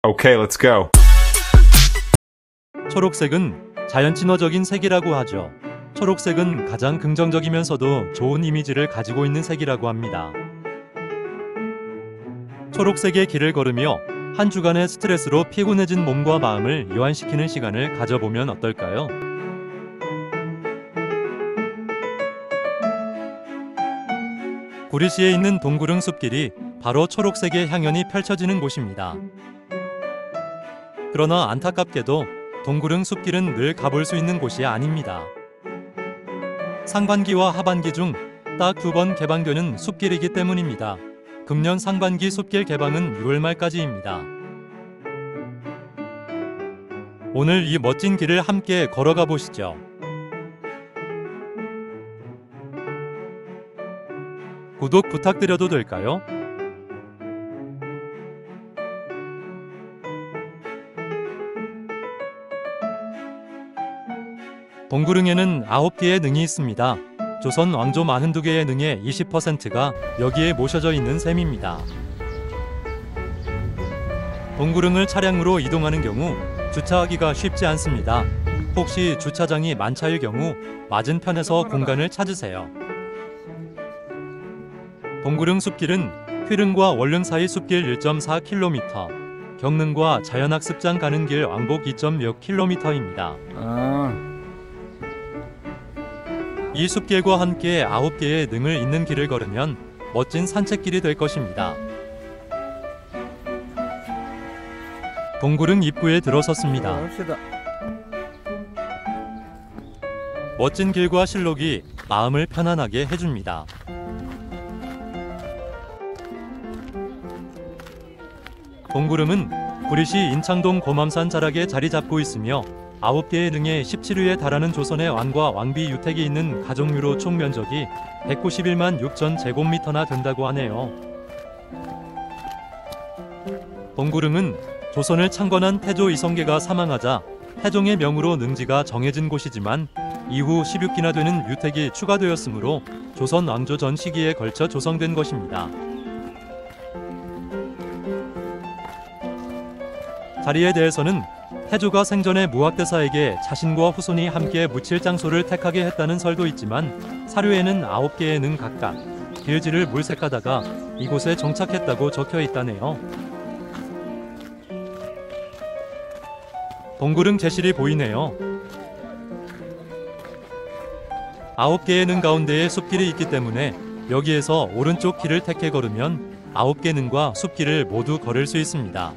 Okay, let's go. 초록색은 자연 친화적인 색이라고 하죠. 초록색은 가장 긍정적이면서도 좋은 이미지를 가지고 있는 색이라고 합니다. 초록색의 길을 걸으며 한 주간의 스트레스로 피곤해진 몸과 마음을 이완시키는 시간을 가져보면 어떨까요? 구리시에 있는 동구릉 숲길이 바로 초록색의 향연이 펼쳐지는 곳입니다. 그러나 안타깝게도 동구릉 숲길은 늘 가볼 수 있는 곳이 아닙니다. 상반기와 하반기 중 딱 2번 개방되는 숲길이기 때문입니다. 금년 상반기 숲길 개방은 6월 말까지입니다. 오늘 이 멋진 길을 함께 걸어가 보시죠. 구독 부탁드려도 될까요? 동구릉에는 9개의 능이 있습니다. 조선 왕조 42개의 능의 20%가 여기에 모셔져 있는 셈입니다. 동구릉을 차량으로 이동하는 경우 주차하기가 쉽지 않습니다. 혹시 주차장이 만차일 경우 맞은편에서 공간을 찾으세요. 동구릉 숲길은 휘릉과 원릉 사이 숲길 1.4km, 경릉과 자연학습장 가는 길 왕복 2.6km입니다. 이 숲길과 함께 9개의 능을 잇는 길을 걸으면 멋진 산책길이 될 것입니다. 동구릉 입구에 들어섰습니다. 멋진 길과 실록이 마음을 편안하게 해줍니다. 동구릉은 구리시 인창동 고맘산 자락에 자리 잡고 있으며 9개의 능에 17위에 달하는 조선의 왕과 왕비 유택이 있는 가족류로 총 면적이 191만 6천 제곱미터나 된다고 하네요. 동구릉은 조선을 창건한 태조 이성계가 사망하자 태종의 명으로 능지가 정해진 곳이지만 이후 16기나 되는 유택이 추가되었으므로 조선 왕조 전 시기에 걸쳐 조성된 것입니다. 자리에 대해서는 태조가 생전에 무학대사에게 자신과 후손이 함께 묻힐 장소를 택하게 했다는 설도 있지만 사료에는 9개의 능 각각 길지를 물색하다가 이곳에 정착했다고 적혀 있다네요. 동구릉 제실이 보이네요. 9개의 능 가운데에 숲길이 있기 때문에 여기에서 오른쪽 길을 택해 걸으면 9개 능과 숲길을 모두 걸을 수 있습니다.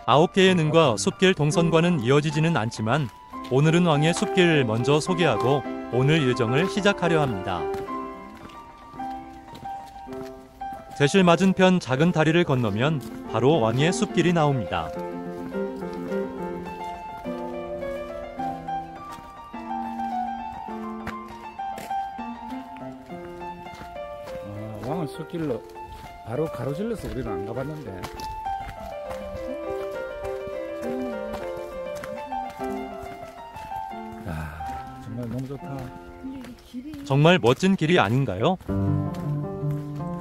9개의 능과 숲길 동선과는 이어지지는 않지만 오늘은 왕의 숲길을 먼저 소개하고 오늘 일정을 시작하려 합니다. 제실 맞은편 작은 다리를 건너면 바로 왕의 숲길이 나옵니다. 왕을 숲길로 바로 가로질러서 우리는 안 가봤는데. 정말 너무 좋다. 정말 멋진 길이 아닌가요?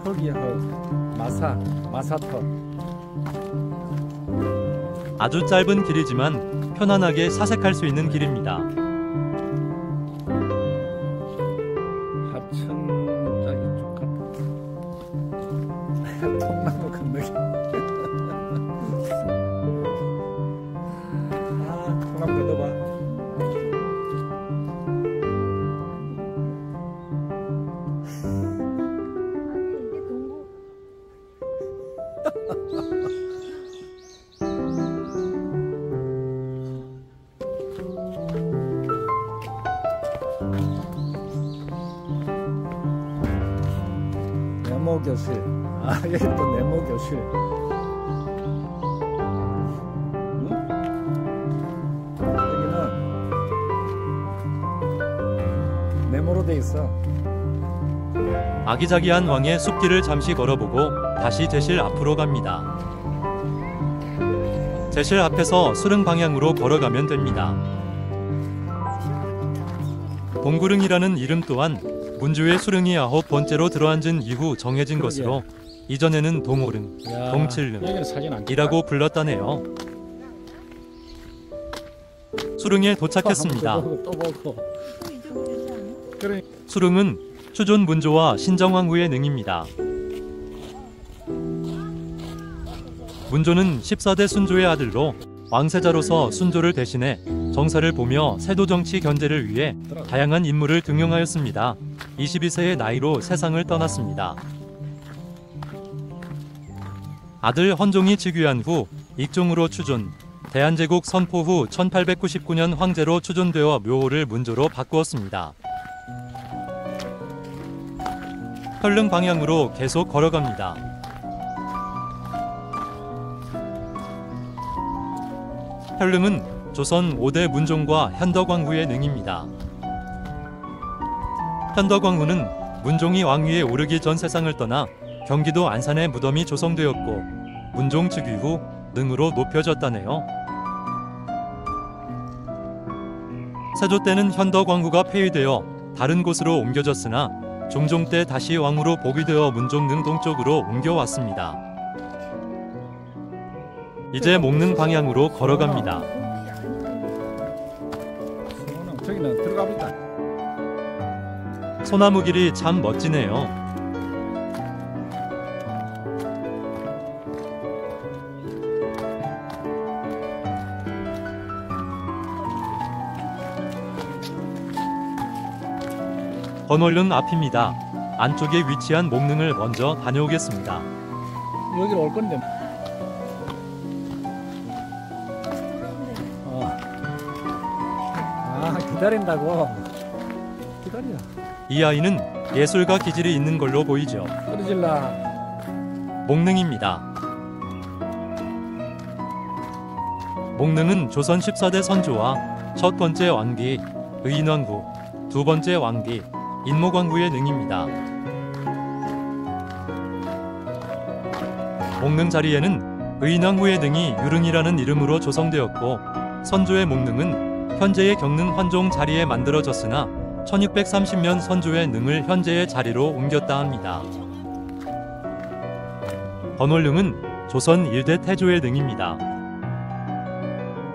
흙이야 흙. 마사터. 아주 짧은 길이지만 편안하게 사색할 수 있는 길입니다. 하천자 이쪽 같다. 통나무 건너기. 통나무 건너봐. 네모교실. 여기 또 네모교실. 여기는 네모로 돼 있어. 아기자기한 왕의 숲길을 잠시 걸어보고 다시 제실 앞으로 갑니다. 제실 앞에서 수릉 방향으로 걸어가면 됩니다. 동구릉이라는 이름 또한 문주의 수릉이 9번째로 들어앉은 이후 정해진 것으로 이전에는 동오릉, 야, 동칠릉 여기는 사진 안 이라고 불렀다네요. 수릉에 도착했습니다. 또 보고. 그래. 수릉은 추존 문조와 신정왕후의 능입니다. 문조는 14대 순조의 아들로 왕세자로서 순조를 대신해 정사를 보며 세도 정치 견제를 위해 다양한 인물을 등용하였습니다. 22세의 나이로 세상을 떠났습니다. 아들 헌종이 즉위한 후 익종으로 추존, 대한제국 선포 후 1899년 황제로 추존되어 묘호를 문조로 바꾸었습니다. 현릉 방향으로 계속 걸어갑니다. 현릉은 조선 5대 문종과 현덕왕후의 능입니다. 현덕왕후는 문종이 왕위에 오르기 전 세상을 떠나 경기도 안산에 무덤이 조성되었고 문종 즉위 후 능으로 높여졌다네요. 세조 때는 현덕왕후가 폐위되어 다른 곳으로 옮겨졌으나 종종 때 다시 왕후로 복위되어 문종능 동쪽으로 옮겨왔습니다. 이제 목능 방향으로 걸어갑니다. 저기는 들어갑니다. 소나무 길이 참 멋지네요. 건월릉 앞입니다. 안쪽에 위치한 목능을 먼저 다녀오겠습니다. 여기로 올 건데. 기다린다고. 기다려. 이 아이는 예술가 기질이 있는 걸로 보이죠. 떨어질라. 목능입니다. 목능은 조선 14대 선조와 첫 번째 왕비 의인왕후, 두 번째 왕비 인목왕후의 능입니다. 목능 자리에는 의인왕후의 능이 유릉이라는 이름으로 조성되었고 선조의 목능은 현재의 경능 환종 자리에 만들어졌으나 1630년 선조의 능을 현재의 자리로 옮겼다 합니다. 건월릉은 조선 1대 태조의 능입니다.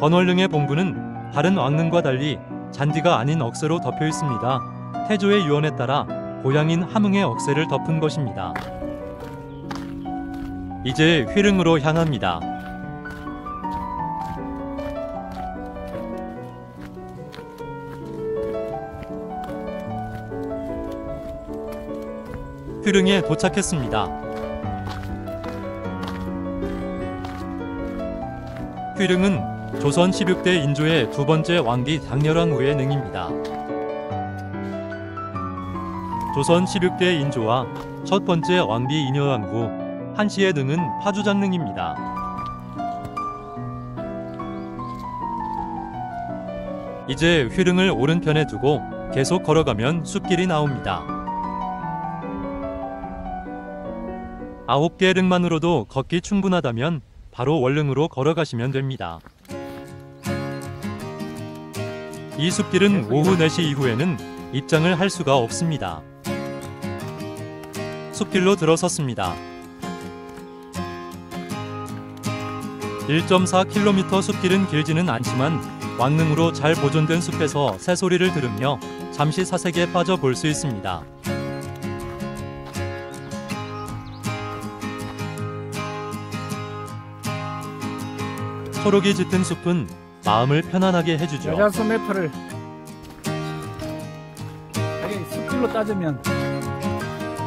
건월릉의 본부는 다른 왕릉과 달리 잔디가 아닌 억새로 덮여 있습니다. 태조의 유언에 따라 고향인 함흥의 억새를 덮은 것입니다. 이제 휘릉으로 향합니다. 휘릉에 도착했습니다. 휘릉은 조선 16대 인조의 두 번째 왕비 장렬왕후의 능입니다. 조선 16대 인조와 첫 번째 왕비 인여왕후 한씨의 능은 파주장능입니다. 이제 휘릉을 오른편에 두고 계속 걸어가면 숲길이 나옵니다. 9개 릉만으로도 걷기 충분하다면 바로 월릉으로 걸어가시면 됩니다. 이 숲길은 오후 4시 이후에는 입장을 할 수가 없습니다. 숲길로 들어섰습니다. 1.4km 숲길은 길지는 않지만 왕릉으로 잘 보존된 숲에서 새소리를 들으며 잠시 사색에 빠져볼 수 있습니다. 초록이 짙은 숲은 마음을 편안하게 해주죠. 여자수 메터를 여기 숲길로 따지면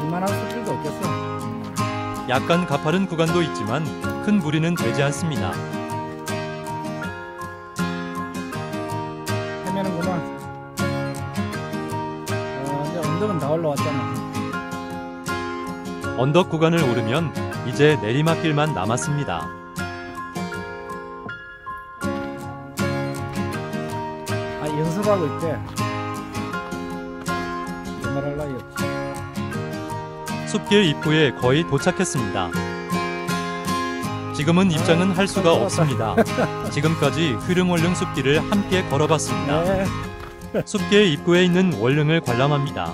이만한 숲길도 없겠어. 약간 가파른 구간도 있지만 큰 무리는 되지 않습니다. 헤매는구만. 이제 언덕은 다 올라왔잖아. 언덕 구간을 오르면 이제 내리막길만 남았습니다. 연습하고 있대. 말할 나이 없지. 숲길 입구에 거의 도착했습니다. 지금은 입장은 할 수가 없습니다. 지금까지 휘릉월릉 숲길을 함께 걸어봤습니다. 숲길 입구에 있는 월릉을 관람합니다.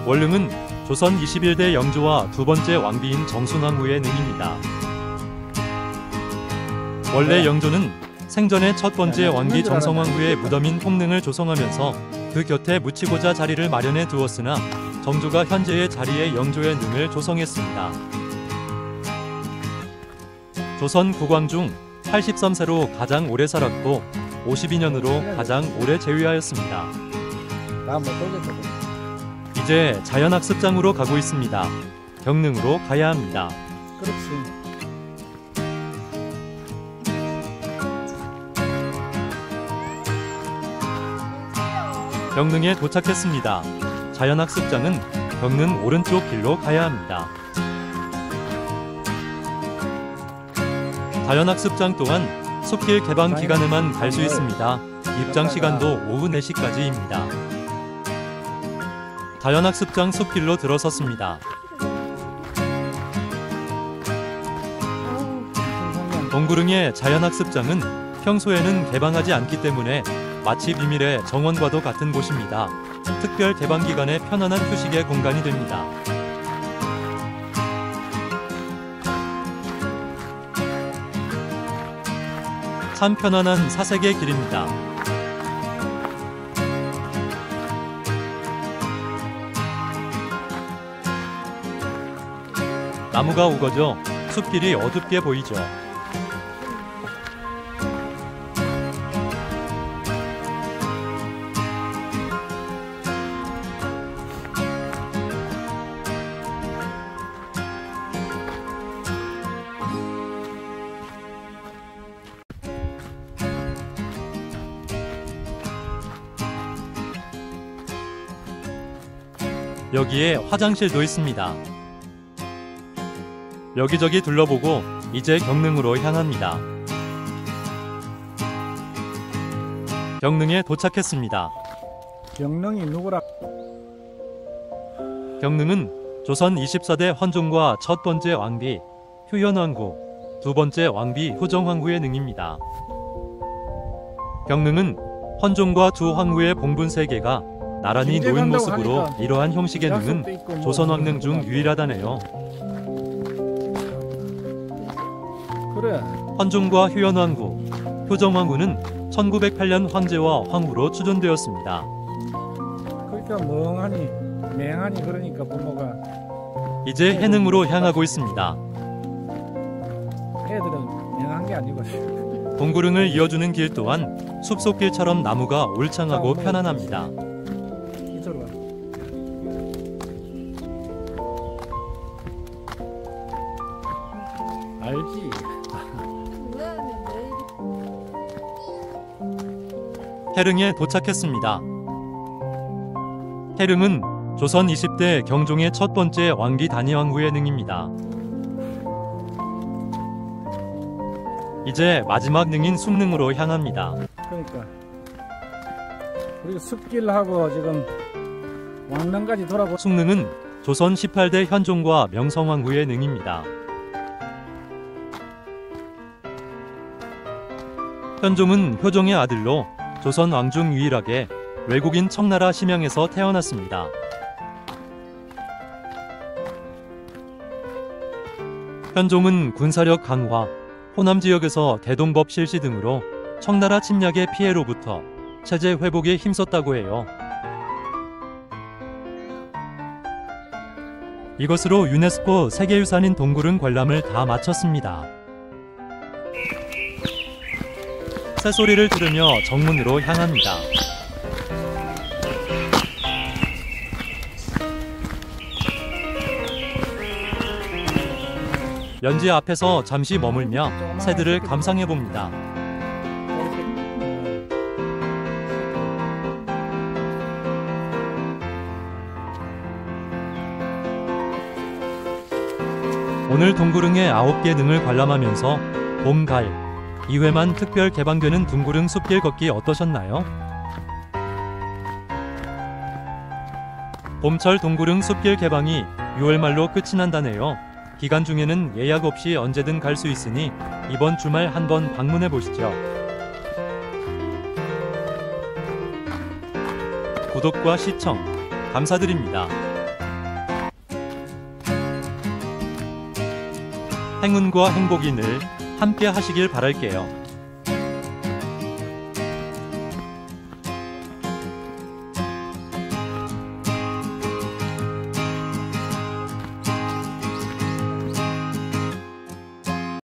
월릉은 조선 21대 영조와 두 번째 왕비인 정순왕후의 능입니다. 원래 영조는 생전에 첫 번째 왕비 정성왕후의 무덤인 홍릉을 조성하면서 그 곁에 묻히고자 자리를 마련해 두었으나 정조가 현재의 자리에 영조의 능을 조성했습니다. 조선 국왕 중 83세로 가장 오래 살았고 52년으로 가장 오래 재위하였습니다. 이제 자연학습장으로 가고 있습니다. 경릉으로 가야 합니다. 그렇지. 경릉에 도착했습니다. 자연학습장은 경릉 오른쪽 길로 가야 합니다. 자연학습장 또한 숲길 개방 기간에만 갈 수 있습니다. 입장 시간도 오후 4시까지입니다. 자연학습장 숲길로 들어섰습니다. 동구릉의 자연학습장은 평소에는 개방하지 않기 때문에 마치 비밀의 정원과도 같은 곳입니다. 특별 개방 기간에 편안한 휴식의 공간이 됩니다. 참 편안한 사색의 길입니다. 나무가 우거져 숲길이 어둡게 보이죠. 여기에 화장실도 있습니다. 여기저기 둘러보고 이제 경릉으로 향합니다. 경릉에 도착했습니다. 경릉이 누구라? 경릉은 조선 24대 헌종과 첫 번째 왕비 휴현왕후, 두 번째 왕비 효정왕후의 능입니다. 경릉은 헌종과 두 황후의 봉분 세계가 나란히 놓인 모습으로 이러한 형식의 능은 조선 왕릉 중 유일하다네요. 그래. 헌종과 휴현왕후, 효정왕후는 1908년 황제와 황후로 추존되었습니다. 그러니까 멍하니 맹하니 그러니까 부모가 이제 해능으로 향하고 있습니다. 애들은 맹한 게 아니고 동구릉을 이어주는 길 또한 숲속길처럼 나무가 울창하고 편안합니다. 이쪽으로 와. 알지. 해릉에 도착했습니다. 해릉은 조선 20대 경종의 첫 번째 왕비 단이왕후의 능입니다. 이제 마지막 능인 숭릉으로 향합니다. 그러니까 우리 숲길하고 지금 왕릉까지 돌아보. 숭릉은 조선 18대 현종과 명성왕후의 능입니다. 현종은 효종의 아들로 조선 왕 중 유일하게 외국인 청나라 심양에서 태어났습니다. 현종은 군사력 강화, 호남 지역에서 대동법 실시 등으로 청나라 침략의 피해로부터 체제 회복에 힘썼다고 해요. 이것으로 유네스코 세계유산인 동구릉 관람을 다 마쳤습니다. 새소리를 들으며 정문으로 향합니다. 연지 앞에서 잠시 머물며 새들을 감상해봅니다. 오늘 동구릉의 9개 능을 관람하면서 봄, 가을 2회만 특별 개방되는 동구릉 숲길 걷기 어떠셨나요? 봄철 동구릉 숲길 개방이 6월 말로 끝이 난다네요. 기간 중에는 예약 없이 언제든 갈 수 있으니 이번 주말 한번 방문해 보시죠. 구독과 시청 감사드립니다. 행운과 행복이 늘 함께 하시길 바랄게요.